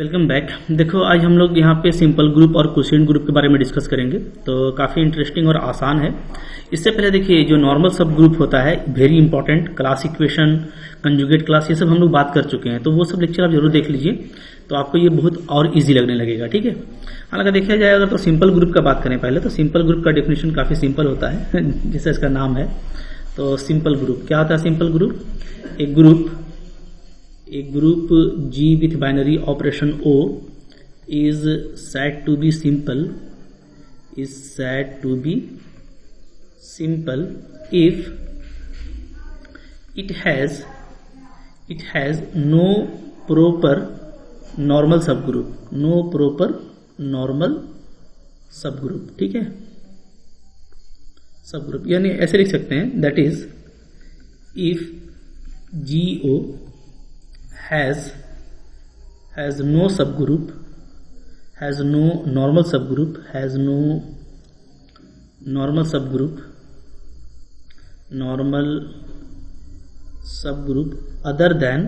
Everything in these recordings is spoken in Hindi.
Welcome back. देखो आज हम लोग यहाँ पे सिंपल ग्रुप और क्वोशिएंट ग्रुप के बारे में डिस्कस करेंगे, तो काफ़ी इंटरेस्टिंग और आसान है। इससे पहले देखिए जो नॉर्मल सब ग्रुप होता है, very important, class equation, conjugate class, ये सब हम लोग बात कर चुके हैं, तो वो सब लेक्चर आप जरूर देख लीजिए, तो आपको ये बहुत और ईजी लगने लगेगा। ठीक है, हालांकि देखा जाए अगर तो सिंपल ग्रुप का बात करें पहले, तो सिंपल ग्रुप का डेफिनेशन काफ़ी सिंपल होता है जैसा इसका नाम है। तो सिंपल ग्रुप क्या होता है? सिंपल ग्रुप एक group G with binary operation O is said to be simple if it has no proper normal subgroup। ठीक है, सबग्रुप यानी ऐसे लिख सकते हैं, that is if GO has no subgroup, has no normal subgroup other than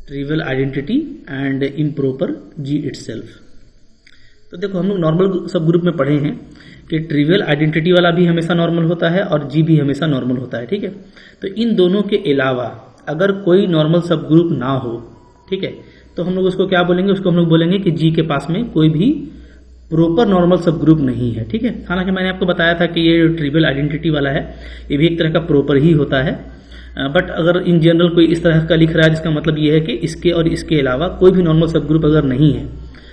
trivial identity and improper G itself। तो देखो हम लोग नॉर्मल सब ग्रुप में पढ़े हैं कि ट्रिवियल आइडेंटिटी वाला भी हमेशा नॉर्मल होता है और जी भी हमेशा नॉर्मल होता है। ठीक है, तो इन दोनों के अलावा अगर कोई नॉर्मल सब ग्रुप ना हो, ठीक है, तो हम लोग उसको क्या बोलेंगे? उसको हम लोग बोलेंगे कि जी के पास में कोई भी प्रॉपर नॉर्मल सब ग्रुप नहीं है। ठीक है, हालांकि मैंने आपको बताया था कि ये ट्रिवियल आइडेंटिटी वाला है, ये भी एक तरह का प्रॉपर ही होता है, बट अगर इन जनरल कोई इस तरह का लिख रहा है जिसका मतलब ये है कि इसके और इसके अलावा कोई भी नॉर्मल सब ग्रुप अगर नहीं है,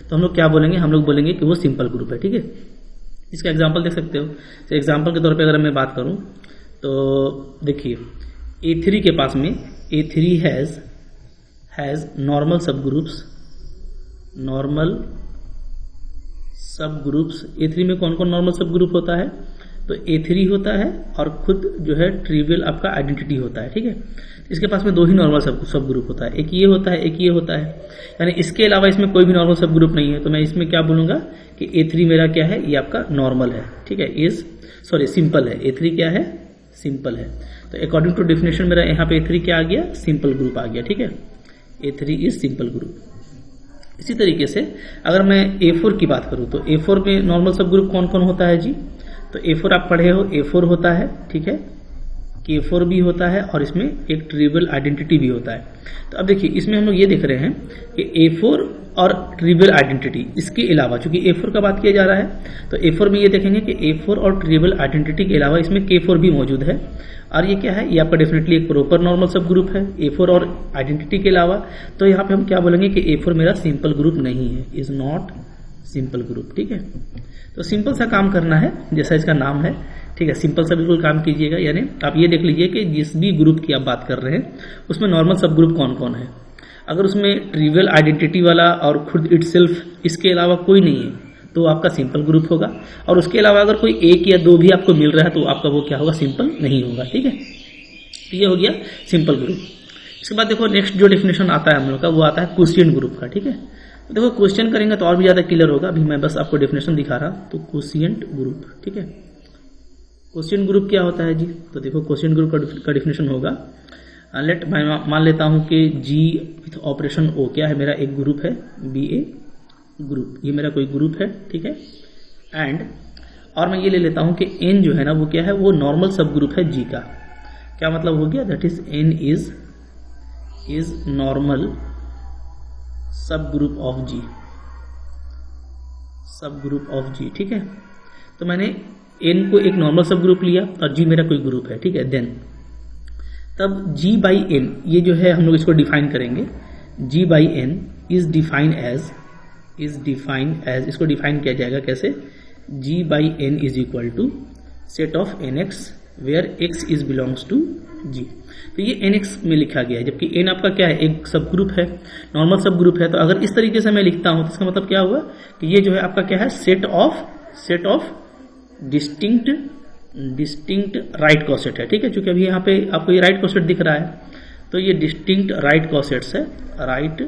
तो हम लोग क्या बोलेंगे? हम लोग बोलेंगे कि वो सिंपल ग्रुप है। ठीक है, इसका एग्जांपल देख सकते हो। तो एग्जांपल के तौर पे अगर मैं बात करूं तो देखिए A3 के पास में A3 हैज नॉर्मल सब ग्रुप्स। A3 में कौन कौन नॉर्मल सब ग्रुप होता है? तो A3 होता है और खुद जो है ट्रिवियल आपका आइडेंटिटी होता है। ठीक है, इसके पास में दो ही नॉर्मल सब ग्रुप होता है, एक ये होता है, एक ये होता है, यानी इसके अलावा इसमें कोई भी नॉर्मल सब ग्रुप नहीं है। तो मैं इसमें क्या बोलूंगा कि A3 मेरा क्या है? ये आपका नॉर्मल है। ठीक है, सिंपल है। A3 क्या है? सिंपल है। तो अकॉर्डिंग टू डेफिनेशन मेरा यहाँ पे A3 क्या आ गया? सिंपल ग्रुप आ गया। ठीक है, A3 इज सिंपल ग्रुप। इसी तरीके से अगर मैं A4 की बात करूं तो A4 में नॉर्मल सब ग्रुप कौन कौन होता है जी? तो A4 आप पढ़े हो, A4 होता है, ठीक है, K4 भी होता है और इसमें एक ट्रिवियल आइडेंटिटी भी होता है। तो अब देखिए इसमें हम लोग ये देख रहे हैं कि A4 और ट्रिवियल आइडेंटिटी, इसके अलावा चूंकि A4 का बात किया जा रहा है, तो A4 में ये देखेंगे कि A4 और ट्रिवियल आइडेंटिटी के अलावा इसमें K4 भी मौजूद है, और ये क्या है? ये आपका डेफिनेटली एक प्रॉपर नॉर्मल सब ग्रुप है A4 और आइडेंटिटी के अलावा। तो यहाँ पे हम क्या बोलेंगे कि A4 मेरा सिंपल ग्रुप नहीं है, इज नॉट सिंपल ग्रुप। ठीक है, तो सिंपल सा काम करना है जैसा इसका नाम है। ठीक है, सिंपल सा बिल्कुल काम कीजिएगा, यानी आप ये देख लीजिए कि जिस भी ग्रुप की आप बात कर रहे हैं उसमें नॉर्मल सब ग्रुप कौन कौन है। अगर उसमें ट्रिवियल आइडेंटिटी वाला और खुद इटसेल्फ इसके अलावा कोई नहीं है तो आपका सिंपल ग्रुप होगा, और उसके अलावा अगर कोई एक या दो भी आपको मिल रहा है तो आपका वो क्या होगा? सिंपल नहीं होगा। ठीक है, तो ये हो गया सिंपल ग्रुप। इसके बाद देखो नेक्स्ट जो डेफिनेशन आता है हम लोग का, वो आता है क्वोशिएंट ग्रुप का। ठीक है, देखो क्वेश्चन करेंगे तो और भी ज्यादा क्लियर होगा, अभी मैं बस आपको डेफिनेशन दिखा रहा। तो क्वोशिएंट ग्रुप, ठीक है, क्वोशिएंट ग्रुप क्या होता है जी? तो देखो क्वोशिएंट ग्रुप का डेफिनेशन होगा, मैं मान लेता हूं कि G विथ ऑपरेशन O क्या है? मेरा एक ग्रुप है BA ग्रुप, ये मेरा कोई ग्रुप है। ठीक है, एंड और मैं ये ले लेता हूं कि N जो है ना वो क्या है? वो नॉर्मल सब ग्रुप है G का। क्या मतलब हो गया? That is N is normal सब ग्रुप ऑफ G। ठीक है, तो मैंने N को एक नॉर्मल सब ग्रुप लिया और G मेरा कोई ग्रुप है। ठीक है, देन तब G बाई N ये जो है हम लोग इसको डिफाइन करेंगे। G by N is define as इसको डिफाइन किया जाएगा कैसे? G by N is equal to set of NX where X is belongs to G। तो ये NX में लिखा गया है, जबकि N आपका क्या है? एक सब ग्रुप है, नॉर्मल सब ग्रुप है। तो अगर इस तरीके से मैं लिखता हूं तो इसका मतलब क्या हुआ कि ये जो है आपका क्या है? सेट ऑफ डिस्टिंक्ट राइट कॉसेट है। ठीक है, क्योंकि अभी यहाँ पे आपको ये राइट कॉसेट दिख रहा है, तो ये डिस्टिंक्ट राइट कॉसेट्स है, राइट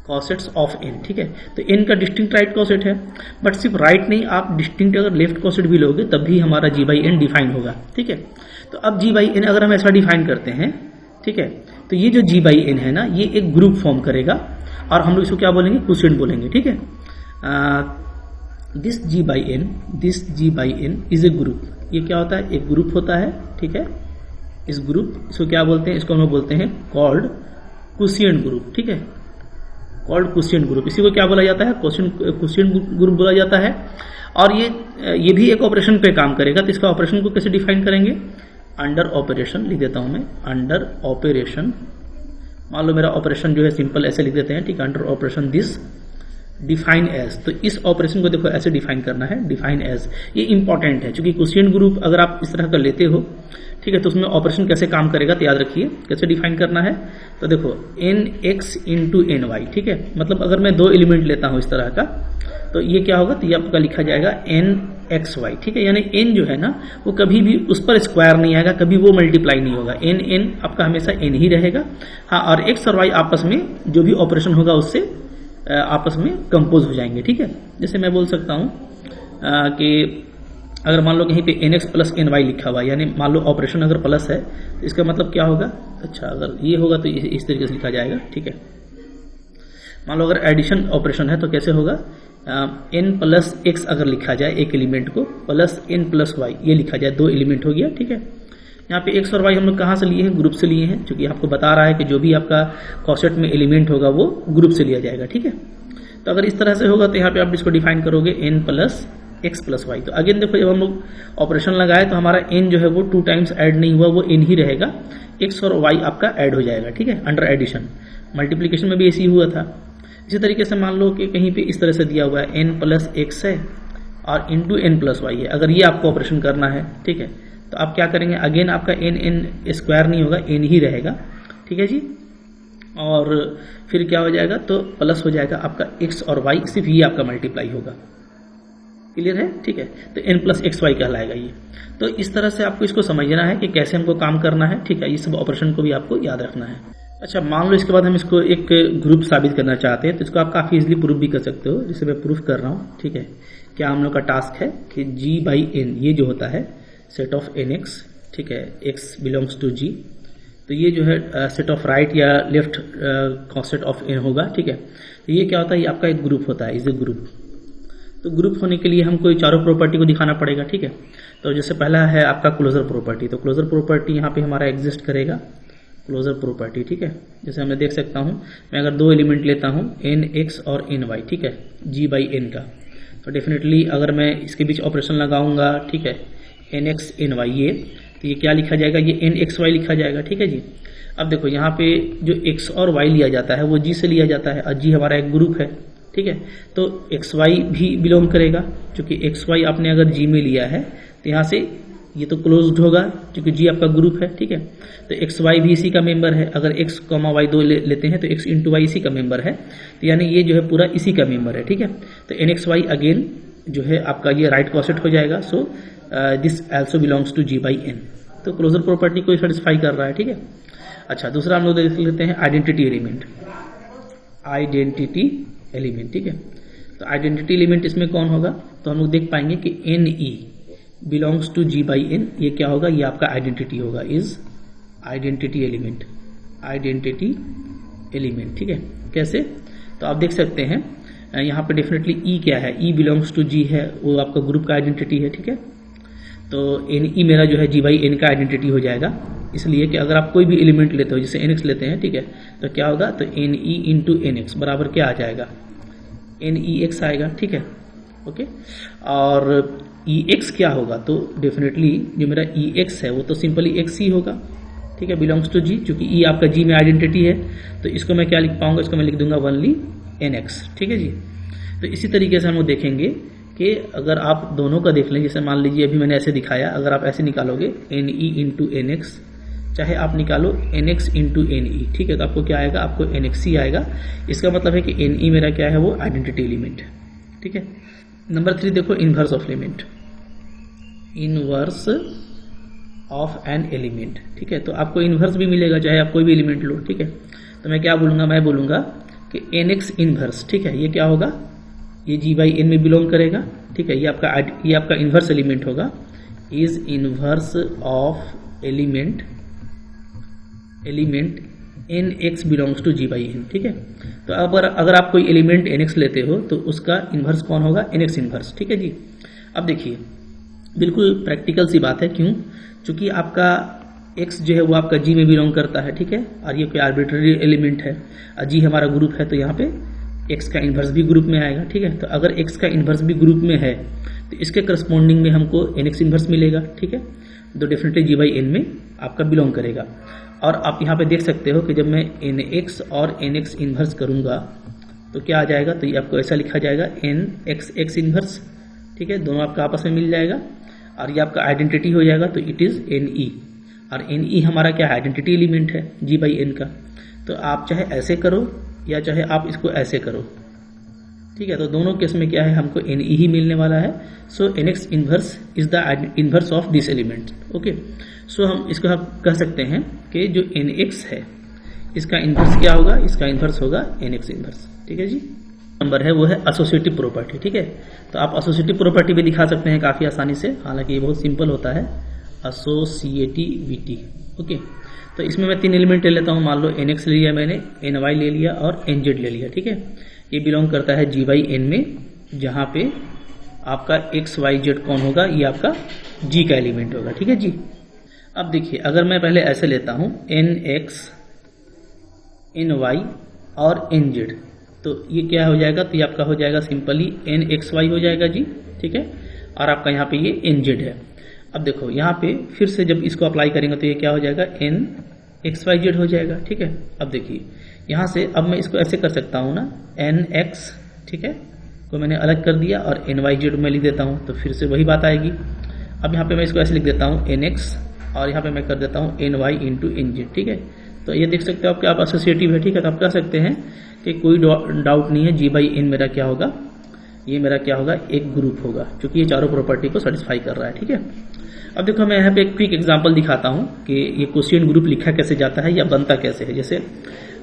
कॉसेट्स ऑफ एन, ठीक है। तो एन का डिस्टिंक्ट राइट कॉसेट है, बट सिर्फ राइट नहीं, आप डिस्टिंक्ट अगर लेफ्ट कॉसेट भी लोगे तब भी हमारा जी बाई एन डिफाइन होगा, ठीक है। तो अब जी बाई एन अगर हम ऐसा डिफाइन करते हैं, ठीक है, तो ये जो जी बाई एन है ना, ये एक ग्रुप फॉर्म करेगा और हम लोग इसको क्या बोलेंगे, क्वोशिएंट बोलेंगे, ठीक है। This G by N is a group. ये क्या होता है, एक ग्रुप होता है, ठीक है। इस ग्रुप, इसको क्या बोलते हैं, इसको हम लोग बोलते हैं कॉल्ड क्वोशिएंट ग्रुप, ठीक है, कॉल्ड क्वोशिएंट ग्रुप। इसी को क्या बोला जाता है, क्वोशिएंट ग्रुप बोला जाता है। और ये भी एक ऑपरेशन पे काम करेगा। तो इसका ऑपरेशन को कैसे डिफाइन करेंगे, अंडर ऑपरेशन लिख देता हूं मैं, अंडर ऑपरेशन। मान लो मेरा ऑपरेशन जो है सिंपल ऐसे लिख देते हैं, ठीक है, under operation this define as. तो इस ऑपरेशन को देखो ऐसे डिफाइन करना है, डिफाइन एज। ये इंपॉर्टेंट है क्योंकि क्वोशिएंट ग्रुप अगर आप इस तरह का लेते हो, ठीक है, तो उसमें ऑपरेशन कैसे काम करेगा तो याद रखिए कैसे डिफाइन करना है। तो देखो N X into N Y, ठीक है, मतलब अगर मैं 2 एलिमेंट लेता हूं इस तरह का, तो ये क्या होगा, तो ये आपका लिखा जाएगा एन एक्स वाई, ठीक है। यानी एन जो है ना वो कभी भी उस पर स्क्वायर नहीं आएगा, कभी वो मल्टीप्लाई नहीं होगा, एन आपका हमेशा एन ही रहेगा। हाँ, और एक्स और वाई आपस में जो भी ऑपरेशन होगा उससे आपस में कंपोज हो जाएंगे, ठीक है। जैसे मैं बोल सकता हूं कि अगर मान लो कहीं पे N X plus N Y लिखा हुआ, यानी मान लो ऑपरेशन अगर प्लस है तो इसका मतलब क्या होगा, अच्छा अगर ये होगा तो इस तरीके से लिखा जाएगा, ठीक है। मान लो अगर एडिशन ऑपरेशन है तो कैसे होगा, एन प्लस एक्स अगर लिखा जाए एक एलिमेंट को, प्लस एन प्लस वाई ये लिखा जाए, 2 एलिमेंट हो गया, ठीक है। यहाँ पे एक्स और वाई हम लोग कहाँ से लिए हैं, ग्रुप से लिए हैं, क्योंकि आपको बता रहा है कि जो भी आपका कॉसेट में एलिमेंट होगा वो ग्रुप से लिया जाएगा, ठीक है। तो अगर इस तरह से होगा तो यहाँ पे आप इसको डिफाइन करोगे N plus X plus Y. तो अगेन देखो जब हम लोग ऑपरेशन लगाए तो हमारा एन जो है वो 2 टाइम्स ऐड नहीं हुआ, वो एन ही रहेगा, एक्स और वाई आपका ऐड हो जाएगा, ठीक है, अंडर एडिशन। मल्टीप्लीकेशन में भी ऐसे ही हुआ था। इसी तरीके से मान लो कि कहीं पे इस तरह से दिया हुआ है एन प्लस एक्स है और इंटू एन प्लस वाई है, अगर ये आपको ऑपरेशन करना है, ठीक है, तो आप क्या करेंगे, अगेन आपका एन स्क्वायर नहीं होगा, एन ही रहेगा, ठीक है जी। और फिर क्या हो जाएगा, तो प्लस हो जाएगा आपका एक्स और वाई, सिर्फ ये आपका मल्टीप्लाई होगा, क्लियर है, ठीक है। तो एन प्लस एक्स वाई कहलाएगा ये। तो इस तरह से आपको इसको समझना है कि कैसे हमको काम करना है, ठीक है। ये सब ऑपरेशन को भी आपको याद रखना है। अच्छा, मान लो इसके बाद हम इसको एक ग्रुप साबित करना चाहते हैं तो इसको आप काफ़ी इजीली प्रूफ भी कर सकते हो, जिसे मैं प्रूफ कर रहा हूँ, ठीक है। क्या हम लोग का टास्क है कि जी बाई एन ये जो होता है सेट ऑफ एन एक्स, ठीक है, एक्स बिलोंग्स टू जी, तो ये जो है सेट ऑफ राइट या लेफ्ट कॉसेट ऑफ एन होगा, ठीक है। तो ये क्या होता है, ये आपका एक ग्रुप होता है, इज ए ग्रुप। तो ग्रुप होने के लिए हमको चारों प्रॉपर्टी को दिखाना पड़ेगा, ठीक है। तो जैसे पहला है आपका क्लोजर प्रॉपर्टी, तो क्लोजर प्रॉपर्टी यहाँ पे हमारा एग्जिस्ट करेगा, क्लोजर प्रॉपर्टी, ठीक है। जैसे मैं देख सकता हूँ, मैं अगर 2 एलिमेंट लेता हूँ एन एक्स और एन वाई, ठीक है, जी बाई एन का, तो डेफिनेटली अगर मैं इसके बीच ऑपरेशन लगाऊंगा, ठीक है, एन एक्स एन वाई ये, तो ये क्या लिखा जाएगा, ये एन एक्स वाई लिखा जाएगा, ठीक है जी। अब देखो यहाँ पे जो एक्स और वाई लिया जाता है वो जी से लिया जाता है और जी हमारा एक ग्रुप है, ठीक है। तो एक्स वाई भी बिलोंग करेगा, क्योंकि एक्स वाई आपने अगर जी में लिया है तो यहाँ से ये तो क्लोज्ड होगा क्योंकि जी आपका ग्रुप है, ठीक है। तो एक्स वाई भी इसी का मेंबर है, अगर एक्स कॉमा वाई 2 लेते हैं तो एक्स इंटू वाई इसी का मेंबर है, तो यानी ये जो है पूरा इसी का मेंबर है, ठीक है। तो एन एक्स वाई अगेन जो है आपका ये राइट कॉसेट हो जाएगा, so this also belongs to G by N. तो क्लोजर प्रॉपर्टी को सेटिस्फाई कर रहा है, ठीक है। अच्छा, दूसरा हम लोग देख लेते हैं आइडेंटिटी एलिमेंट, आइडेंटिटी एलिमेंट, ठीक है। तो आइडेंटिटी एलिमेंट इसमें कौन होगा, तो हम लोग देख पाएंगे कि N E belongs to G by N, ये क्या होगा, ये आपका आइडेंटिटी होगा, is identity element, identity element, ठीक है। कैसे, तो आप देख सकते हैं यहाँ पे डेफिनेटली ई क्या है, ई बिलोंग्स टू जी है, वो आपका ग्रुप का आइडेंटिटी है, ठीक है। तो एन ई मेरा जो है जी बाई एन का आइडेंटिटी हो जाएगा, इसलिए कि अगर आप कोई भी एलिमेंट लेते हो, जैसे एन एक्स लेते हैं, ठीक है, तो क्या होगा, तो N E into N X बराबर क्या आ जाएगा, एन ई एक्स आएगा, ठीक है, ओके। और ई एक्स क्या होगा, तो डेफिनेटली जो मेरा ई एक्स है वो तो सिंपली एक्स ही होगा, ठीक है, बिलोंग्स टू जी, क्योंकि ई आपका जी में आइडेंटिटी है, तो इसको मैं क्या लिख पाऊंगा, इसको मैं लिख दूंगा ओनली एन एक्स, ठीक है जी। तो इसी तरीके से हम लोग देखेंगे कि अगर आप दोनों का देख लें, जैसे मान लीजिए अभी मैंने ऐसे दिखाया, अगर आप ऐसे निकालोगे N E into N X, चाहे आप निकालो N X into N E, ठीक है, तो आपको क्या आएगा, आपको एन एक्स ही आएगा। इसका मतलब है कि एन ई मेरा क्या है, वो आइडेंटिटी एलिमेंट है, ठीक है। नंबर 3 देखो, inverse of element, inverse of an element, ठीक है। तो आपको इनवर्स भी मिलेगा चाहे आप कोई भी एलिमेंट लो, ठीक है। तो मैं क्या बोलूंगा, मैं बोलूंगा कि एन एक्स इनवर्स, ठीक है, ये क्या होगा, ये जी बाई एन में बिलोंग करेगा, ठीक है, ये आपका इनवर्स एलिमेंट होगा, is inverse of element N X belongs to G by N, ठीक है। तो अगर आप कोई एलिमेंट एन एक्स लेते हो तो उसका इन्वर्स कौन होगा, एन एक्स इन्वर्स, ठीक है जी। अब देखिए बिल्कुल प्रैक्टिकल सी बात है, क्यों, चूंकि आपका एक्स जो है वो आपका जी में बिलोंग करता है, ठीक है, और ये कोई आर्बिट्ररी एलिमेंट है, जी हमारा ग्रुप है, तो यहाँ पे एक्स का इन्वर्स भी ग्रुप में आएगा, ठीक है। तो अगर एक्स का इन्वर्स भी ग्रुप में है तो इसके करस्पॉन्डिंग में हमको एन एक्स इन्वर्स मिलेगा, ठीक है। तो डेफिनेटली जी बाई एन में आपका बिलोंग करेगा। और आप यहाँ पे देख सकते हो कि जब मैं एन एक्स और एन एक्स इन्वर्स करूँगा तो क्या आ जाएगा, तो ये आपको ऐसा लिखा जाएगा एन एक्स एक्स इन्वर्स, ठीक है, दोनों आपका आपस में मिल जाएगा और ये आपका आइडेंटिटी हो जाएगा, तो इट इज़ एन ई। और एन ई हमारा क्या आइडेंटिटी एलिमेंट है जी बाई एन का। तो आप चाहे ऐसे करो या चाहे आप इसको ऐसे करो, ठीक है, तो दोनों केस में क्या है, हमको एन ई ही मिलने वाला है। So N X inverse is the inverse of this element, okay. So हम इसको हम कह सकते हैं कि जो एन एक्स है इसका इन्वर्स क्या होगा, इसका इन्वर्स होगा एन एक्स इन्वर्स, ठीक है जी। नंबर है वो है एसोसिएटिव प्रॉपर्टी, ठीक है। तो आप एसोसिएटिव प्रॉपर्टी भी दिखा सकते हैं काफ़ी आसानी से, हालांकि ये बहुत सिंपल होता है, एसोसिएटिविटी, ओके। तो इसमें मैं 3 एलिमेंट ले लेता हूँ, मान लो एन एक्स ले लिया मैंने, एन वाई ले लिया और एन जेड ले लिया, ठीक है। ये बिलोंग करता है जी बाई एन में, जहाँ पे आपका एक्स वाई जेड कौन होगा, ये आपका जी का एलिमेंट होगा, ठीक है जी। अब देखिए अगर मैं पहले ऐसे लेता हूँ एन एक्स एन वाई और एन जेड, तो ये क्या हो जाएगा, तो ये आपका हो जाएगा सिंपली एन एक्स वाई हो जाएगा जी, ठीक है। और आपका यहाँ पे ये एन जेड है। अब देखो यहाँ पे फिर से जब इसको अप्लाई करेंगे तो ये क्या हो जाएगा, एन एक्स वाई जेड हो जाएगा, ठीक है। अब देखिए यहाँ से अब मैं इसको ऐसे कर सकता हूँ ना, एन एक्स, ठीक है, को मैंने अलग कर दिया और एन वाई जेड में लिख देता हूँ, तो फिर से वही बात आएगी। अब यहाँ पे मैं इसको ऐसे लिख देता हूँ एन एक्स और यहाँ पे मैं कर देता हूँ N Y into N Z, ठीक है। तो ये देख सकते हो आप, क्या आप एसोसिएटिव है, ठीक है। तो आप कह सकते हैं कि कोई डाउट नहीं है, जी बाई एन मेरा क्या होगा, ये मेरा क्या होगा, एक ग्रुप होगा, क्योंकि ये चारों प्रॉपर्टी को सेटिस्फाई कर रहा है, ठीक है। अब देखो मैं यहाँ पे एक क्विक एग्जांपल दिखाता हूँ कि ये क्वोशिएंट ग्रुप लिखा कैसे जाता है या बनता कैसे है। जैसे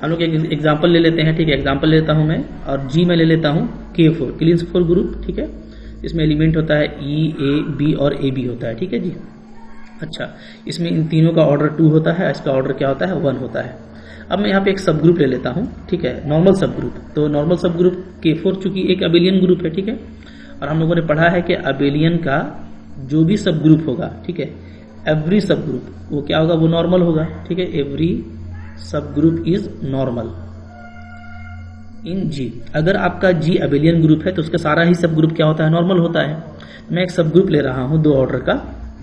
हम लोग एक एग्जांपल ले लेते हैं, ठीक है, एग्जांपल लेता हूँ मैं, और जी में ले लेता हूँ K4 क्लीन्स 4 ग्रुप, ठीक है। इसमें एलिमेंट होता है E, A, B और AB होता है, ठीक है जी। अच्छा, इसमें इन तीनों का ऑर्डर 2 होता है, इसका ऑर्डर क्या होता है, 1 होता है। अब मैं यहाँ पे एक सब ग्रुप ले लेता हूँ, ठीक है, नॉर्मल सब ग्रुप। तो नॉर्मल सब ग्रुप K4 चूंकि एक अबेलियन ग्रुप है, ठीक है, और हम लोगों ने पढ़ा है कि अबेलियन का जो भी सब ग्रुप होगा, ठीक है, एवरी सब ग्रुप वो क्या होगा, वो नॉर्मल होगा, ठीक है। एवरी सब ग्रुप इज नॉर्मल इन जी। अगर आपका जी अबेलियन ग्रुप है तो उसका सारा ही सब ग्रुप क्या होता है, नॉर्मल होता है। मैं एक सब ग्रुप ले रहा हूँ 2 ऑर्डर का,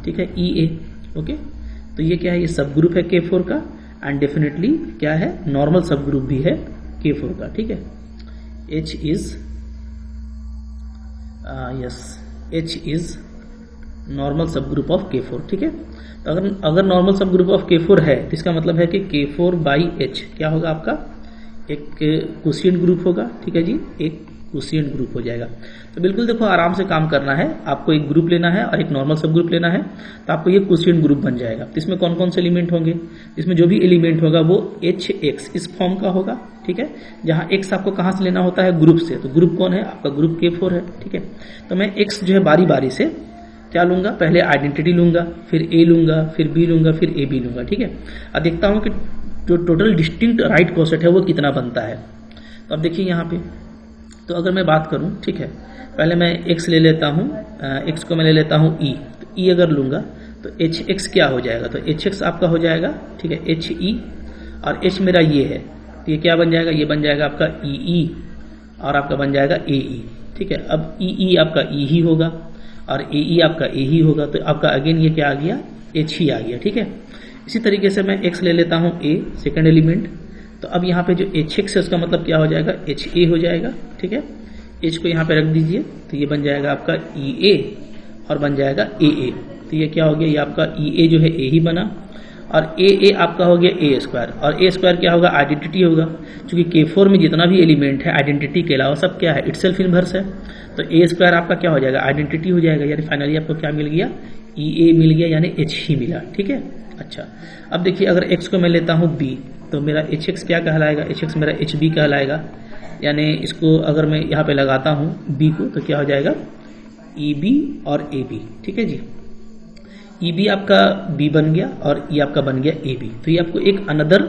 ठीक है, EA, ओके। तो ये क्या है, ये सब ग्रुप है K4 का, एंड डेफिनेटली क्या है, नॉर्मल सब ग्रुप भी है K4 का, ठीक है। H इज नॉर्मल सब ग्रुप ऑफ K4, ठीक है। तो अगर नॉर्मल सब ग्रुप ऑफ K4 है तो इसका मतलब है कि K4 बाई H क्या होगा, आपका एक क्वोशिएंट ग्रुप होगा, ठीक है जी, एक क्वोशिएंट ग्रुप हो जाएगा। तो बिल्कुल देखो आराम से काम करना है, आपको एक ग्रुप लेना है और एक नॉर्मल सब ग्रुप लेना है, तो आपको ये क्वोशिएंट ग्रुप बन जाएगा। तो इसमें कौन कौन से एलिमेंट होंगे, इसमें जो भी एलिमेंट होगा वो HX इस फॉर्म का होगा, ठीक है, जहाँ X आपको कहाँ से लेना होता है, ग्रुप से। तो ग्रुप कौन है, आपका ग्रुप K4 है, ठीक है। तो मैं X जो है बारी बारी से क्या लूंगा, पहले आइडेंटिटी लूंगा, फिर A लूंगा, फिर B लूंगा, फिर AB लूंगा, ठीक है। अब देखता हूँ कि जो टोटल डिस्टिंक्ट राइट कोसेट है वो कितना बनता है। तो अब देखिए यहाँ पे, तो अगर मैं बात करूँ, ठीक है, पहले मैं X ले लेता हूँ, X को मैं ले लेता हूँ E। तो E अगर लूंगा तो HX क्या हो जाएगा, तो HX आपका हो जाएगा, ठीक है, HE, और H मेरा ये है, तो ये क्या बन जाएगा, ये बन जाएगा आपका EE और आपका बन जाएगा AE, ठीक है। अब EE आपका E ही होगा और AE आपका A ही होगा, तो आपका अगेन ये क्या आ गया, H ही आ गया, ठीक है। इसी तरीके से मैं X ले लेता हूँ A सेकंड एलिमेंट, तो अब यहाँ पे जो HX है उसका मतलब क्या हो जाएगा, HA हो जाएगा, ठीक है। H को यहाँ पे रख दीजिए, तो ये बन जाएगा आपका EA और बन जाएगा AA। तो ये क्या हो गया, ये आपका EA जो है A ही बना और AA आपका हो गया A स्क्वायर, और A स्क्वायर क्या होगा, आइडेंटिटी होगा। क्योंकि K4 में जितना भी एलिमेंट है आइडेंटिटी के अलावा सब क्या है, इटसेल्फ इनवर्स है। तो A स्क्वायर आपका क्या हो जाएगा, आइडेंटिटी हो जाएगा, यानी फाइनली आपको क्या मिल गया, EA मिल गया, यानी H ही मिला, ठीक है। अच्छा, अब देखिए अगर X को मैं लेता हूँ B, तो मेरा HX क्या कहलाएगा, HX मेरा HB कहलाएगा, यानी इसको अगर मैं यहाँ पे लगाता हूँ B को तो क्या हो जाएगा, EB और AB, ठीक है जी। EB आपका B बन गया और ये आपका बन गया AB। तो ये आपको एक अनदर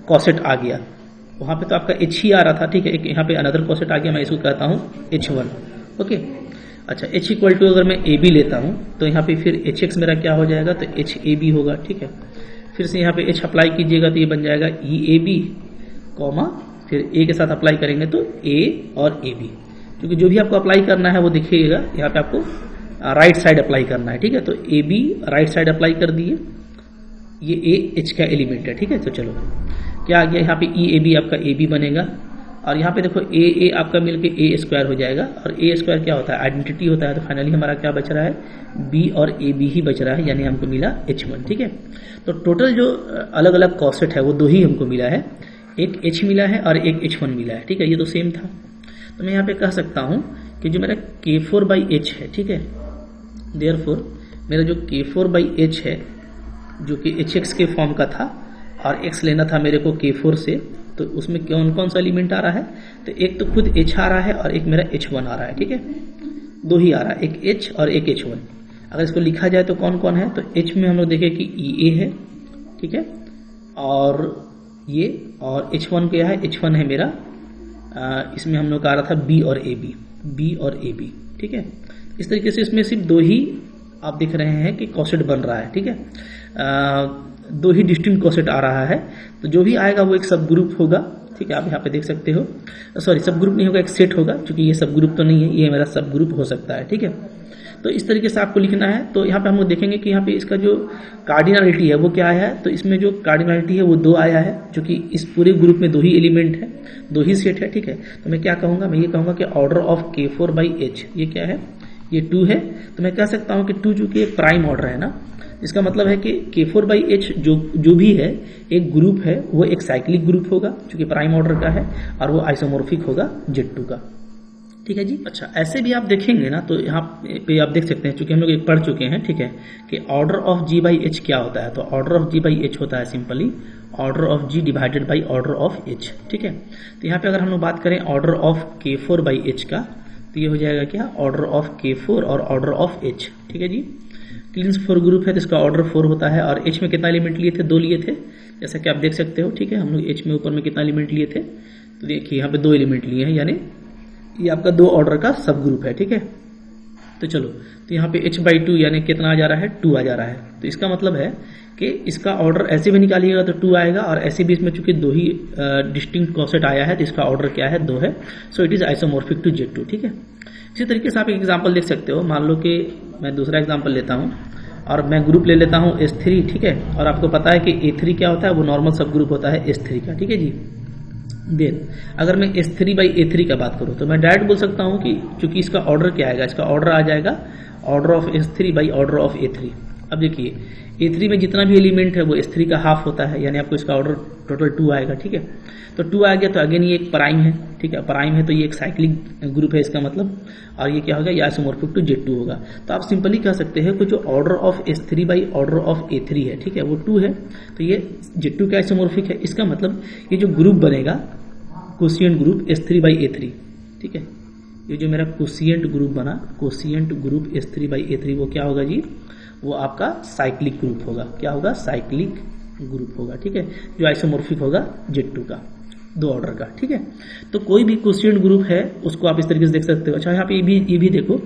कॉसेट आ गया, वहाँ पे तो आपका H ही आ रहा था, ठीक है, एक यहाँ पे अनदर कॉसेट आ गया, मैं इसको कहता हूँ H1, ओके। अच्छा, H इक्वल टू अगर मैं AB लेता हूँ तो यहाँ पे फिर HX मेरा क्या हो जाएगा, तो HAB होगा, ठीक है। फिर से यहाँ पे H अप्लाई कीजिएगा तो ये बन जाएगा EAB, कॉमा फिर A के साथ अप्लाई करेंगे तो A और AB, क्योंकि जो भी आपको अप्लाई करना है वो देखिएगा यहाँ पे आपको राइट साइड अप्लाई करना है, ठीक है। तो AB राइट साइड अप्लाई कर दिए, ये AH का एलिमेंट है, ठीक है। तो चलो क्या आ गया, यहाँ पे EAB आपका AB बनेगा, और यहाँ पे देखो AA आपका मिलके A स्क्वायर हो जाएगा, और A स्क्वायर क्या होता है, आइडेंटिटी होता है। तो फाइनली हमारा क्या बच रहा है, B और AB ही बच रहा है, यानी हमको मिला H1, ठीक है। तो टोटल जो अलग अलग कॉसेट है वो दो ही हमको मिला है, एक H मिला है और एक H1 मिला है, ठीक है। ये तो सेम था, तो मैं यहाँ पे कह सकता हूँ कि जो मेरा K4/H है, ठीक है, देयरफॉर मेरा जो K4/H है जो कि HX के फॉर्म का था और X लेना था मेरे को K4 से, तो उसमें कौन कौन सा एलिमेंट आ रहा है, तो एक तो खुद H आ रहा है और एक मेरा H1 आ रहा है, ठीक है, दो ही आ रहा है, एक H और एक H1। अगर इसको लिखा जाए तो कौन कौन है, तो H में हम लोग देखें कि EA है, ठीक है, और ये, और H1 क्या है, H1 है मेरा, इसमें हम लोग का आ रहा था B और AB, ठीक है। इस तरीके से इसमें सिर्फ दो ही आप देख रहे हैं कि कॉसेट बन रहा है, ठीक है, दो ही डिस्टिंक्ट कॉसेट आ रहा है। तो जो भी आएगा वो एक सब ग्रुप होगा, ठीक है, आप यहाँ पे देख सकते हो, सॉरी सब ग्रुप नहीं होगा, एक सेट होगा, क्योंकि ये सब ग्रुप तो नहीं है, ये मेरा सब ग्रुप हो सकता है, ठीक है। तो इस तरीके से आपको लिखना है। तो यहाँ पे हम लोग देखेंगे कि यहाँ पे इसका जो कार्डिनलिटी है वो क्या आया है, तो इसमें जो कार्डिनलिटी है वो 2 आया है, जो कि इस पूरे ग्रुप में 2 ही एलिमेंट है, 2 ही सेट है, ठीक है। तो मैं क्या कहूँगा, मैं ये कहूँगा कि ऑर्डर ऑफ K4/H ये क्या है, ये 2 है। तो मैं कह सकता हूँ कि 2 जो कि एक प्राइम ऑर्डर है ना, इसका मतलब है कि K4/H जो भी है एक ग्रुप है, वो एक साइक्लिक ग्रुप होगा जो कि प्राइम ऑर्डर का है, और वो आइसोमॉर्फिक होगा Z2 का, ठीक है जी। अच्छा, ऐसे भी आप देखेंगे ना, तो यहाँ पे आप देख सकते हैं, चूंकि हम लोग एक पढ़ चुके हैं, ठीक है, कि ऑर्डर ऑफ G/H क्या होता है। तो ऑर्डर ऑफ G/H होता है simply order of G divided by order of H, ठीक है। तो यहाँ पे अगर हम लोग बात करें ऑर्डर ऑफ K4/H का, तो ये हो जाएगा क्या, ऑर्डर ऑफ K4 और ऑर्डर ऑफ H, ठीक है जी। क्लीन्स 4 ग्रुप है तो इसका ऑर्डर 4 होता है, और H में कितना एलिमेंट लिए थे, 2 लिए थे, जैसा कि आप देख सकते हो, ठीक है। हम लोग H में ऊपर में कितना एलिमेंट लिए थे, तो देखिए यहाँ पे 2 एलिमेंट लिए हैं, यानी ये आपका 2 ऑर्डर का सब ग्रुप है, ठीक है। तो चलो, तो यहाँ पे H/2 यानी कितना आ जा रहा है, 2 आ जा रहा है। तो इसका मतलब है कि इसका ऑर्डर ऐसे भी निकालिएगा तो 2 आएगा, और ऐसे भी इसमें चूंकि 2 ही डिस्टिंक्ट कॉसेट आया है तो इसका ऑर्डर क्या है, 2 है। So it is isomorphic to Z2, ठीक है। इसी तरीके से आप एक एग्जाम्पल देख सकते हो, मान लो कि मैं दूसरा एग्जाम्पल लेता हूँ और मैं ग्रुप ले लेता हूँ S3, ठीक है, और आपको पता है कि A3 क्या होता है, वो नॉर्मल सब ग्रुप होता है S3 का, ठीक है जी। देन अगर मैं S3/A3 का बात करूँ तो मैं डायरेक्ट बोल सकता हूँ कि चूंकि इसका ऑर्डर क्या आएगा, इसका ऑर्डर आ जाएगा order of S3 order of A3। अब देखिए A3 में जितना भी एलिमेंट है वो S3 का हाफ होता है, यानी आपको इसका ऑर्डर टोटल 2 आएगा, ठीक है। तो 2 आ गया तो अगेन ये एक प्राइम है, ठीक है, प्राइम है तो ये एक साइक्लिक ग्रुप है इसका मतलब, और ये क्या होगा, ये आइसोमॉर्फिक टू Z2 होगा। तो आप सिंपली कह सकते हैं कि जो order of S3 order of A3 है, ठीक है, वो 2 है, तो ये Z2 का आइसोमॉर्फिक है। इसका मतलब ये जो ग्रुप बनेगा कोशिएंट ग्रुप S3/A3, ठीक है, ये जो मेरा कोशिएंट ग्रुप बना, कोशिएंट ग्रुप S3/A3, वो क्या होगा जी, वो आपका साइक्लिक ग्रुप होगा। क्या होगा, साइक्लिक ग्रुप होगा, ठीक है, जो आइसोमॉर्फिक होगा Z2 का, 2 ऑर्डर का, ठीक है। तो कोई भी कोशिएंट ग्रुप है उसको आप इस तरीके से देख सकते हो। अच्छा, यहाँ पे ये भी देखो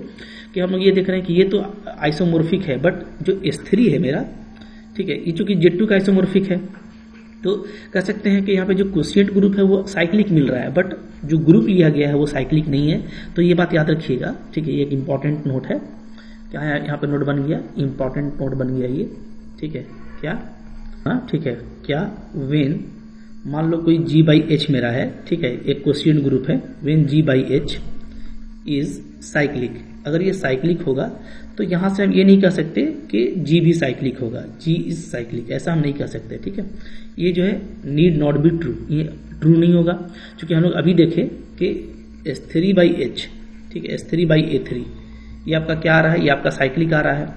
कि हम लोग ये देख रहे हैं कि ये तो आइसोमॉर्फिक है, बट जो S3 है मेरा, ठीक है, ये चूंकि Z2 का आइसोमॉर्फिक है, तो कह सकते हैं कि यहाँ पे जो कोशिएंट ग्रुप है वो साइक्लिक मिल रहा है, बट जो ग्रुप लिया गया है वो साइक्लिक नहीं है। तो ये बात याद रखिएगा, ठीक है, ये एक इंपॉर्टेंट नोट है। क्या है यहाँ पे नोट बन गया, इंपॉर्टेंट नोट बन गया ये, ठीक है, क्या, हाँ ठीक है, क्या, वेन मान लो कोई G/H मेरा है, ठीक है, एक कोशिएंट ग्रुप है, वेन G/H इज साइक्लिक। अगर ये साइक्लिक होगा तो यहाँ से हम ये नहीं कह सकते कि G भी साइक्लिक होगा, G इज साइक्लिक, ऐसा हम नहीं कह सकते, ठीक है। ये जो है नीड नॉट बी ट्रू, ये ट्रू नहीं होगा, क्योंकि हम लोग अभी देखें कि S3/H, ठीक है, S3/A3 ये आपका क्या आ रहा है, ये आपका साइक्लिक आ रहा है,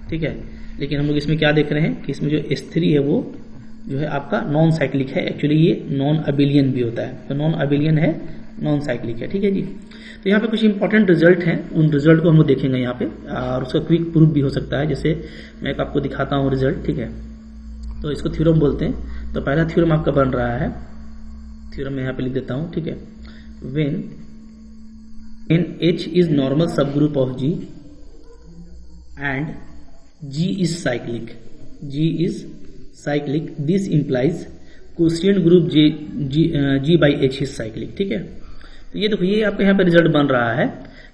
ठीक है। लेकिन हम लोग इसमें क्या देख रहे हैं कि इसमें जो S3 है वो जो है आपका नॉन साइक्लिक है, एक्चुअली ये नॉन अबिलियन भी होता है, तो नॉन अबिलियन है, नॉन साइक्लिक है, ठीक है जी। तो यहाँ पे कुछ इंपॉर्टेंट रिजल्ट हैं, उन रिजल्ट को हम लोग देखेंगे यहाँ पे, और उसका क्विक प्रूफ भी हो सकता है। जैसे मैं आपको दिखाता हूँ रिजल्ट, ठीक है, तो इसको थ्योरम बोलते हैं। तो पहला थ्योरम आपका बन रहा है, थ्योरम मैं यहाँ पे लिख देता हूँ, ठीक है। व्हेन H इज नॉर्मल सब group of G and G is cyclic, this implies quotient group G by H is cyclic, ठीक है। तो ये देखो, ये आपके यहाँ पे रिजल्ट बन रहा है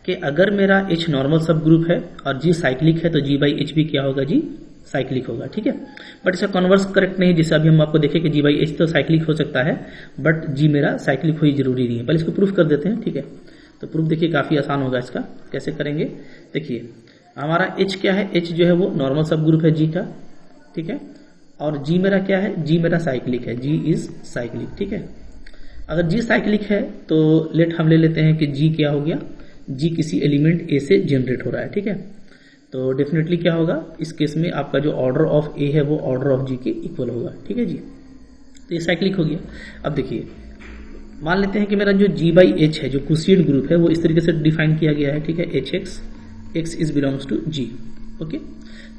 कि अगर मेरा H नॉर्मल सब ग्रुप है और G साइक्लिक है तो G by H भी क्या होगा, G साइक्लिक होगा, ठीक है। बट इसका कन्वर्स करेक्ट नहीं, जैसे अभी हम आपको देखें कि G by H तो साइक्लिक हो सकता है बट G मेरा साइक्लिक हो ही जरूरी नहीं है। पहले इसको प्रूफ कर देते हैं, ठीक है। तो प्रूफ देखिए काफी आसान होगा इसका, कैसे करेंगे देखिए। हमारा H क्या है, H जो है वो नॉर्मल सब ग्रुप है G का, ठीक है। और G मेरा क्या है, G मेरा साइक्लिक है, G इज साइक्लिक, ठीक है। अगर G साइक्लिक है तो लेट हम ले लेते हैं कि G क्या हो गया, G किसी एलिमेंट A से जनरेट हो रहा है, ठीक है। तो डेफिनेटली क्या होगा, इस केस में आपका जो ऑर्डर ऑफ A है वो ऑर्डर ऑफ G के इक्वल होगा, ठीक है जी। तो ये साइक्लिक हो गया। अब देखिए, मान लेते हैं कि मेरा जो G by H है, जो कोशिएंट ग्रुप है, वो इस तरीके से डिफाइन किया गया है, ठीक है। HX, X is belongs to G, okay.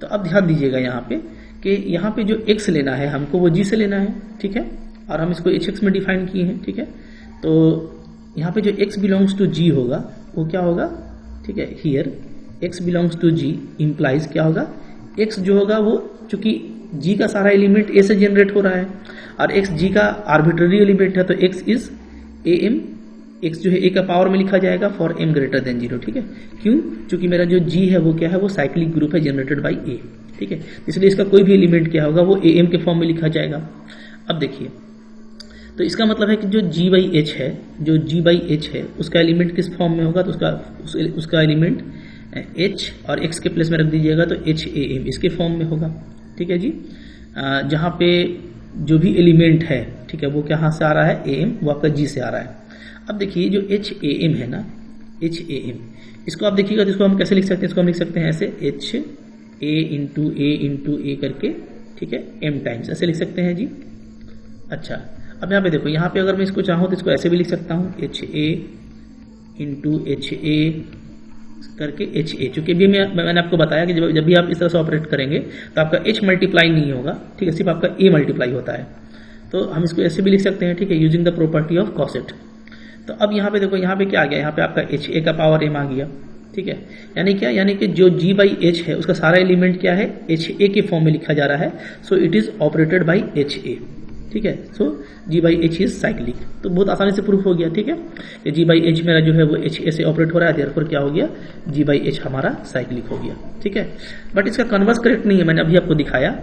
तो अब ध्यान दीजिएगा यहाँ पे कि यहाँ पे जो X लेना है हमको वो G से लेना है, ठीक है। और हम इसको HX में डिफाइन किए हैं, ठीक है। तो यहाँ पे जो X बिलोंग्स टू G होगा वो क्या होगा, ठीक है। Here X belongs to G implies क्या होगा, X जो होगा वो चूंकि G का सारा एलिमेंट A से जनरेट हो रहा है और X G का आर्बिट्ररी एलिमेंट है, तो X इज AM, X जो है A का पावर में लिखा जाएगा फॉर M ग्रेटर देन 0, ठीक है। क्यों, चूंकि मेरा जो G है वो क्या है, वो साइक्लिक ग्रुप है जनरेटेड बाई A, ठीक है। इसलिए इसका कोई भी एलिमेंट क्या होगा वो AM के फॉर्म में लिखा जाएगा। अब देखिए, तो इसका मतलब है कि जो G by H है, जो G by H है उसका एलिमेंट किस फॉर्म में होगा, तो उसका एलिमेंट H और X के प्लेस में रख दीजिएगा तो HAM इसके फॉर्म में होगा, ठीक है जी। जहाँ पे जो भी एलिमेंट है, ठीक है, वो कहाँ से आ रहा है, AM, वो आपका G से आ रहा है। अब देखिए जो HAM है ना, HAM, इसको आप देखिएगा तो इसको हम कैसे लिख सकते हैं, इसको हम लिख सकते हैं ऐसे HA करके, ठीक है, M टाइम्स ऐसे लिख सकते हैं जी। अच्छा, अब यहाँ पे देखो, यहाँ पे अगर मैं इसको चाहूँ तो इसको ऐसे भी लिख सकता हूँ, HA करके HA, चूंकि भी मैंने आपको बताया कि जब भी आप इस तरह से ऑपरेट करेंगे तो आपका H मल्टीप्लाई नहीं होगा, ठीक है, सिर्फ आपका A मल्टीप्लाई होता है। तो हम इसको ऐसे भी लिख सकते हैं, ठीक है, यूजिंग द प्रॉपर्टी ऑफ कॉसेट। तो अब यहाँ पे देखो, यहाँ पे क्या आ गया, यहाँ पे आपका HA का पावर M आ गया, ठीक है। यानी क्या, यानी कि जो G by H है उसका सारा एलिमेंट क्या है, HA के फॉर्म में लिखा जा रहा है, so it is operated by HA, ठीक है। सो G by H is cyclic. तो बहुत आसानी से प्रूफ हो गया, ठीक है, कि G by H मेरा जो है वो HA से ऑपरेट हो रहा है, देयरफॉर क्या हो गया, G by H हमारा साइक्लिक हो गया, ठीक है। बट इसका कन्वर्स करेक्ट नहीं है, मैंने अभी आपको दिखाया,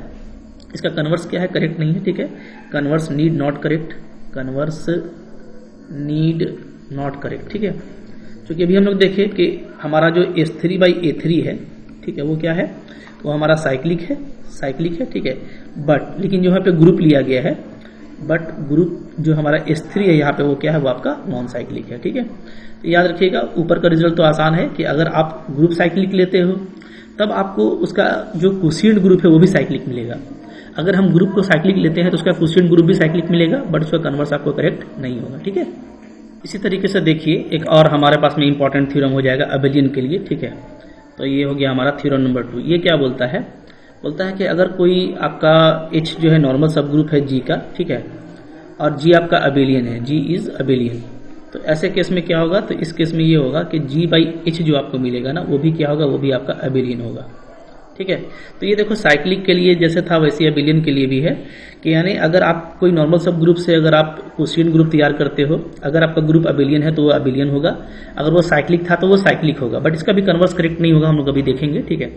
इसका कन्वर्स क्या है, करेक्ट नहीं है, ठीक है। Converse need not correct, converse need not correct, ठीक है। क्योंकि अभी हम लोग देखें कि हमारा जो S3 by A3 है, ठीक है, वो क्या है, वो हमारा साइक्लिक है, ठीक है। बट लेकिन जो यहाँ पे ग्रुप लिया गया है, बट ग्रुप जो हमारा S3 है यहाँ पे वो क्या है, वो आपका नॉन साइक्लिक है, ठीक है। तो याद रखिएगा, ऊपर का रिजल्ट तो आसान है कि अगर आप ग्रुप साइक्लिक लेते हो तब आपको उसका जो कोशिएंट ग्रुप है वो भी साइक्लिक मिलेगा। अगर हम ग्रुप को साइक्लिक लेते हैं तो उसका कोशिएंट ग्रुप भी साइक्लिक मिलेगा, बट उसका कन्वर्स आपको करेक्ट नहीं होगा, ठीक है। इसी तरीके से देखिए, एक और हमारे पास में इंपॉर्टेंट थ्योरम हो जाएगा अबेलियन के लिए, ठीक है। तो ये हो गया हमारा थ्योरम नंबर 2। ये क्या बोलता है, बोलता है कि अगर कोई आपका H जो है नॉर्मल सब ग्रुप है G का, ठीक है, और G आपका अबेलियन है, G इज अबेलियन, तो ऐसे केस में क्या होगा, तो इस केस में ये होगा कि G by H जो आपको मिलेगा ना, वो भी क्या होगा, वो भी आपका अबेलियन होगा, ठीक है। तो ये देखो, साइक्लिक के लिए जैसे था वैसे अबेलियन के लिए भी है कि यानी अगर आप कोई नॉर्मल सब ग्रुप से अगर आप कोशिएंट ग्रुप तैयार करते हो, अगर आपका ग्रुप अबेलियन है तो वो अबेलियन होगा, अगर वो साइक्लिक था तो वो साइक्लिक होगा, बट इसका भी कन्वर्स करेक्ट नहीं होगा, हम लोग अभी देखेंगे, ठीक है।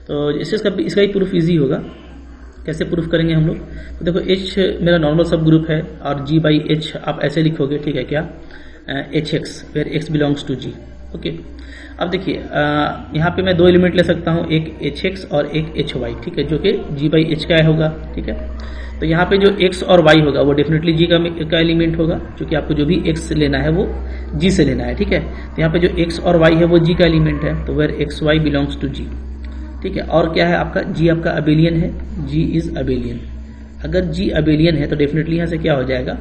तो इसका भी प्रूफ ईजी होगा। कैसे प्रूफ करेंगे हम लोग, तो देखो H मेरा नॉर्मल सब ग्रुप है और G by H आप ऐसे लिखोगे, ठीक है, क्या, HX where X belongs to G, okay. अब देखिए, यहाँ पे मैं दो एलिमेंट ले सकता हूँ, एक HX और एक HY, ठीक है, जो कि G by H का होगा, ठीक है। तो यहाँ पे जो X और Y होगा वो डेफिनेटली G का एलिमेंट होगा, क्योंकि आपको जो भी X लेना है वो G से लेना है, ठीक है। तो यहाँ पे जो X और Y है वो G का एलिमेंट है, तो where XY belongs to G, ठीक है। और क्या है आपका G आपका अबेलियन है, G इज अबेलियन। अगर G अबेलियन है तो डेफिनेटली यहाँ से क्या हो जाएगा,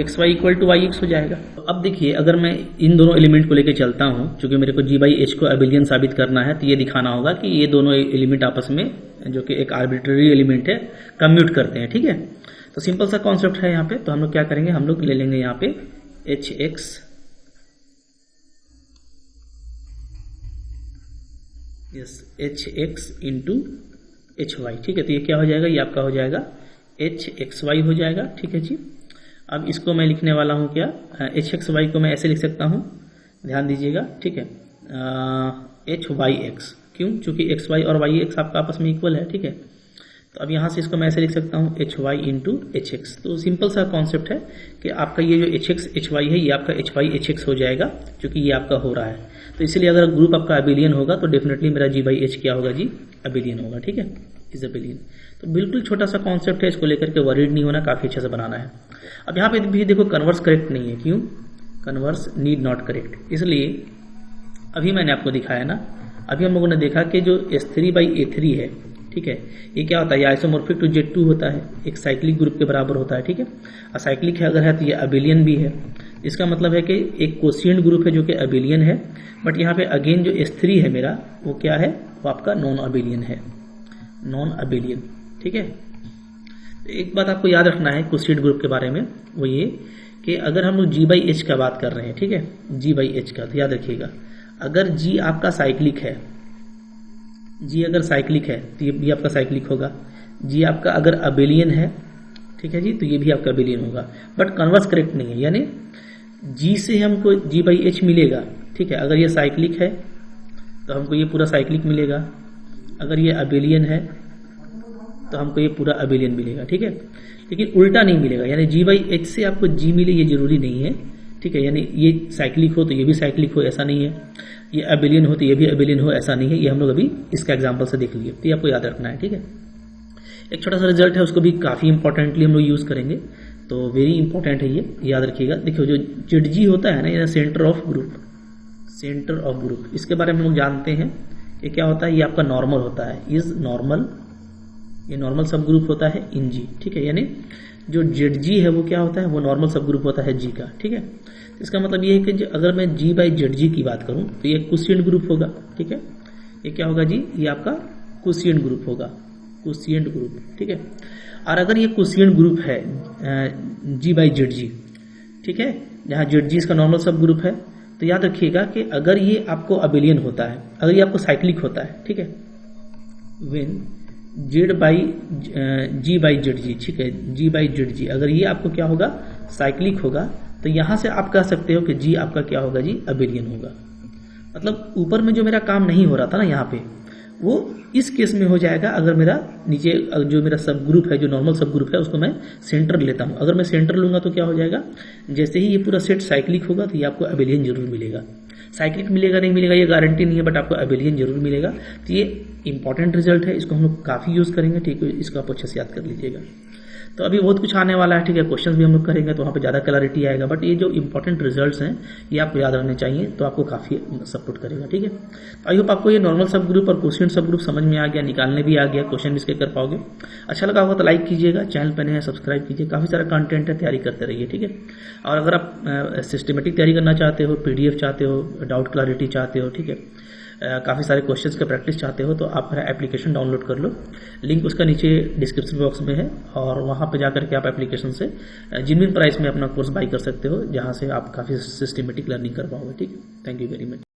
XY इक्वल टू YX हो जाएगा। अब देखिए, अगर मैं इन दोनों एलिमेंट को लेकर चलता हूँ, क्योंकि मेरे को G by H को अबेलियन साबित करना है, तो ये दिखाना होगा कि ये दोनों एलिमेंट आपस में, जो कि एक आर्बिट्ररी एलिमेंट है, कम्यूट करते हैं, ठीक है। तो सिंपल सा कॉन्सेप्ट है यहाँ पे। तो हम लोग क्या करेंगे, हम लोग ले लेंगे यहाँ पे hx इंटू hy, ठीक है। तो ये क्या हो जाएगा, ये आपका हो जाएगा hxy हो जाएगा, ठीक है जी। अब इसको मैं लिखने वाला हूँ क्या, hxy को मैं ऐसे लिख सकता हूँ, ध्यान दीजिएगा, ठीक है। hyx, क्यों, चूंकि xy और yx आपका आपस में इक्वल है, ठीक है। तो अब यहाँ से इसको मैं ऐसे लिख सकता हूँ hy इंटू hx। तो सिंपल सा कॉन्सेप्ट है कि आपका ये जो hx hy है ये आपका hy hx हो जाएगा, क्योंकि ये आपका हो रहा है। तो इसलिए अगर ग्रुप आपका अबिलियन होगा तो डेफिनेटली मेरा g बाई h क्या होगा जी, अबिलियन होगा, ठीक है, इज अबिलियन। तो बिल्कुल छोटा सा कॉन्सेप्ट है, इसको लेकर के वरीड नहीं होना, काफी अच्छे से बनाना है। अब यहाँ पे भी देखो कन्वर्स करेक्ट नहीं है, क्यों, कन्वर्स नीड नॉट करेक्ट, इसलिए अभी मैंने आपको दिखाया ना, अभी हम लोगों ने देखा कि जो S3 बाई A3 है, ठीक है, ये क्या होता है, ये आइसोमॉर्फिक टू Z2 होता है, एक साइक्लिक ग्रुप के बराबर होता है, ठीक है। असाइक्लिक है अगर है तो ये अबिलियन भी है। इसका मतलब है कि एक कोशिएंट ग्रुप है जो कि अबिलियन है, बट यहाँ पे अगेन जो S3 है मेरा वो क्या है, वो आपका नॉन अबिलियन है, नॉन अबिलियन, ठीक है। तो एक बात आपको याद रखना है कोशिएंट ग्रुप के बारे में, वो ये कि अगर हम लोग G बाई H का बात कर रहे हैं, ठीक है, G बाई H का, तो याद रखिएगा अगर G आपका साइक्लिक है, G अगर साइक्लिक है तो ये भी आपका साइक्लिक होगा। G आपका अगर अबिलियन है, ठीक है जी, तो ये भी आपका अबिलियन होगा, बट कन्वर्स करेक्ट नहीं है, यानी G से हमको G बाई H मिलेगा, ठीक है। अगर ये साइक्लिक है तो हमको ये पूरा साइक्लिक मिलेगा, अगर ये अबिलियन है तो हमको ये पूरा अबिलियन मिलेगा, ठीक है। लेकिन उल्टा नहीं मिलेगा, यानी G बाई H से आपको G मिले ये जरूरी नहीं है, ठीक है। यानी ये साइक्लिक हो तो ये भी साइक्लिक हो, ऐसा नहीं है, ये अबिलियन हो तो ये भी अबिलियन हो, ऐसा नहीं है। ये हम लोग अभी इसका एग्जांपल से देख लिए, तो ये आपको याद रखना है, ठीक है। एक छोटा सा रिजल्ट है, उसको भी काफ़ी इंपॉर्टेंटली हम लोग यूज़ करेंगे, तो वेरी इंपॉर्टेंट है ये, याद रखिएगा। देखियो जो ZG होता है ना, ये centre of group, centre of group, इसके बारे में हम लोग जानते हैं कि क्या होता है, ये आपका नॉर्मल होता है, इज नॉर्मल, ये नॉर्मल सब ग्रुप होता है इन G, ठीक है। यानी जो ZG है वो क्या होता है, वो नॉर्मल सब ग्रुप होता है G का, ठीक है। इसका मतलब ये है कि अगर मैं G बाई ZG की बात करूं तो ये कोशिएंट ग्रुप होगा, ठीक है। ये क्या होगा जी, ये आपका कोशिएंट ग्रुप होगा, कोशिएंट ग्रुप, ठीक है। और अगर ये कोशिएंट ग्रुप है G बाई ZG, ठीक है, जहाँ ZG इसका नॉर्मल सब ग्रुप है, तो याद रखिएगा कि अगर ये आपको अबिलियन होता है, अगर ये आपको साइक्लिक होता है, ठीक है, व्हेन G बाई ZG, ठीक है, G बाई ZG अगर ये आपको क्या होगा, साइक्लिक होगा, तो यहां से आप कह सकते हो कि G आपका क्या होगा जी, अबिलियन होगा। मतलब ऊपर में जो मेरा काम नहीं हो रहा था ना यहाँ पे, वो इस केस में हो जाएगा अगर मेरा नीचे जो मेरा सब ग्रुप है, जो नॉर्मल सब ग्रुप है, उसको मैं सेंटर लेता हूँ। अगर मैं सेंटर लूंगा तो क्या हो जाएगा, जैसे ही ये पूरा सेट साइक्लिक होगा तो ये आपको अबिलियन जरूर मिलेगा। साइक्लिक मिलेगा नहीं मिलेगा ये गारंटी नहीं है, बट आपको अबिलियन जरूर मिलेगा। तो ये इंपॉर्टेंट रिजल्ट है, इसको हम लोग काफ़ी यूज़ करेंगे, ठीक है, इसको आप अच्छे से याद कर लीजिएगा। तो अभी बहुत कुछ आने वाला है, ठीक है, क्वेश्चंस भी हम लोग करेंगे तो वहाँ पे ज़्यादा क्लैरिटी आएगा, बट ये जो इंपॉर्टेंट रिजल्ट्स हैं ये आपको याद रखने चाहिए, तो आपको काफ़ी सपोर्ट करेगा, ठीक है। तो आई होप आपको ये नॉर्मल सब ग्रुप और कोशिएंट सब ग्रुप समझ में आ गया, निकालने भी आ गया, क्वेश्चन भी इसके कर पाओगे। अच्छा लगा होगा तो लाइक कीजिएगा, चैनल पर नए हैं सब्सक्राइब कीजिए, काफ़ी सारा कंटेंट है, तैयारी करते रहिए, ठीक है। और अगर आप सिस्टमेटिक तैयारी करना चाहते हो, PDF चाहते हो, डाउट क्लैरिटी चाहते हो, ठीक है, काफ़ी सारे क्वेश्चंस का प्रैक्टिस चाहते हो, तो आप मेरा एप्लीकेशन डाउनलोड कर लो, लिंक उसका नीचे डिस्क्रिप्शन बॉक्स में है, और वहाँ पे जाकर के आप एप्लीकेशन से जेन्युइन प्राइस में अपना कोर्स बाई कर सकते हो, जहाँ से आप काफ़ी सिस्टमेटिक लर्निंग कर पाओगे, ठीक है। Thank you very much.